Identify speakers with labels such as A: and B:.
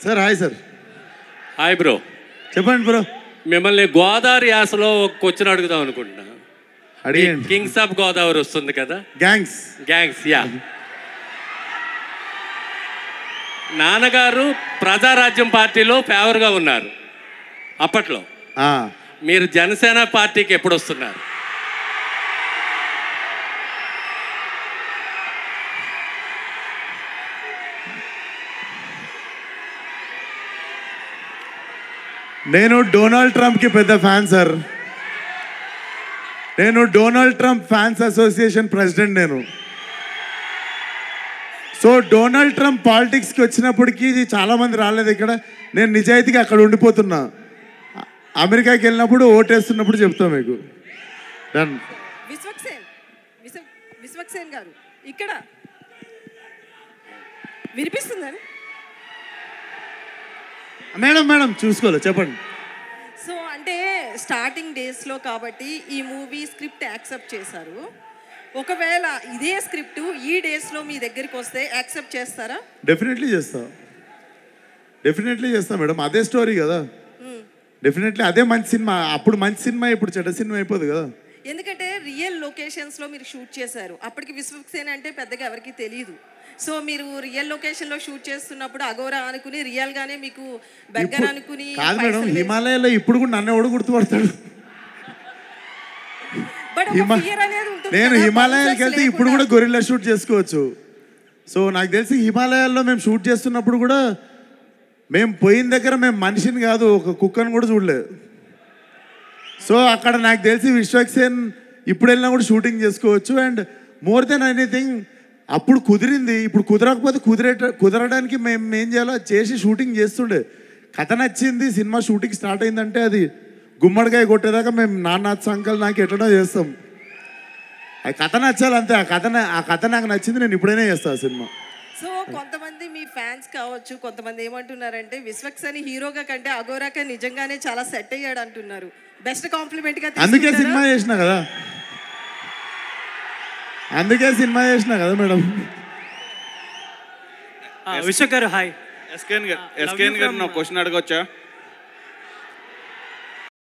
A: Sir hi sir.
B: Hi bro.
A: చెప్పండి bro.
B: మిమ్మల్ని గోదావరి యాసలో ఒక క్వశ్చన్ అడుగుదాం అనుకుంటున్నా.
A: అడిగండి.
B: కింగ్స్ ఆఫ్ గోదావరి వస్తుంది కదా, గ్యాంగ్స్ యా. నాన్నగారు ప్రజారాజ్యం పార్టీలో ఫేవర్గా ఉన్నారు అప్పట్లో. మీరు జనసేన పార్టీకి ఎప్పుడు వస్తున్నారు?
A: నేను డొనాల్డ్ ట్రంప్కి పెద్ద ఫ్యాన్ సార్. నేను Donald Trump fans association president నేను. సో డొనాల్డ్ ట్రంప్ పాలిటిక్స్కి వచ్చినప్పటికీ చాలామంది రాలేదు ఇక్కడ. నేను నిజాయితీగా అక్కడ ఉండిపోతున్నా. అమెరికాకి వెళ్ళినప్పుడు ఓటేస్తున్నప్పుడు చెప్తా మీకు. డన్.
C: విశ్వక్సేన్ గారు ఇక్కడ వినిపిస్తుందని
A: మేడం చూసుకోలేదు, చెప్పండి.
C: సో అంటే స్టార్టింగ్ డేస్లో కాబట్టి ఈ మూవీ స్క్రిప్ట్ యాక్సెప్ట్ చేశారు. ఒకవేళ ఇదే స్క్రిప్ట్ ఈ డేస్లో మీ దగ్గరికి వస్తే యాక్సెప్ట్ చేస్తారా?
A: డెఫినెట్లీ చేస్తా మేడం. అదే స్టోరీ కదా, డెఫినెట్లీ అదే మంచి సినిమా. అప్పుడు మంచి సినిమా, ఇప్పుడు చెడ్డ సినిమా అయిపోదు కదా.
C: ఎందుకంటే రియల్ లొకేషన్స్లో మీరు షూట్ చేశారు. అప్పటికి విశ్వక్సేన్ అంటే పెద్దగా ఎవరికి తెలియదు. సో మీరు రియల్ లొకేషన్లో షూట్ చేస్తున్నప్పుడు అఘోరా అనుకుని రియల్గానే మీకు బెగ్గర్ అనుకుని
A: కాదు మేడం. హిమాలయాలో ఇప్పుడు కూడా నన్ను ఎవడు గుర్తుపడతాడు? నేను హిమాలయాలకు వెళ్తే ఇప్పుడు కూడా గొరిల్లా షూట్ చేసుకోవచ్చు. సో నాకు తెలిసి హిమాలయాల్లో మేము షూట్ చేస్తున్నప్పుడు కూడా మేము పోయిన దగ్గర మేము మనిషిని కాదు, ఒక కుక్కను కూడా చూడలేదు. సో అక్కడ నాకు తెలిసి విశ్వక్సేన్ ఇప్పుడు వెళ్ళినా కూడా షూటింగ్ చేసుకోవచ్చు. అండ్ మోర్ దెన్ ఎనీథింగ్ అప్పుడు కుదిరింది, ఇప్పుడు కుదరకపోతే కుదరడానికి మేము ఏం చేయాలో చేసి షూటింగ్ చేస్తుండే. కథ నచ్చింది, సినిమా షూటింగ్ స్టార్ట్ అయిందంటే అది గుమ్మడికాయ కొట్టేదాకా మేము నాన్న సంకల్ నాకు ఎట్లనో చేస్తాం. అది కథ నచ్చాలి అంతే. ఆ కథ నాకు నచ్చింది, నేను ఇప్పుడైనా చేస్తాను సినిమా.
C: సో కొంతమంది మీ ఫ్యాన్స్ కావచ్చు, కొంతమంది ఏమంటున్నారంటే విశ్వక్సేన్ హీరోగా కంటే అఘోరాగా నిజంగానే చాలా సెట్ అయ్యాడు అంటున్నారు. బెస్ట్ కాంప్లిమెంట్ గా
A: అందుకే సినిమా చేసిన కదా మేడం.
D: విశ్వక్ గారు హాయ్.
E: ఎస్కేన్ గారు క్వశ్చన్ అడగొచ్చా?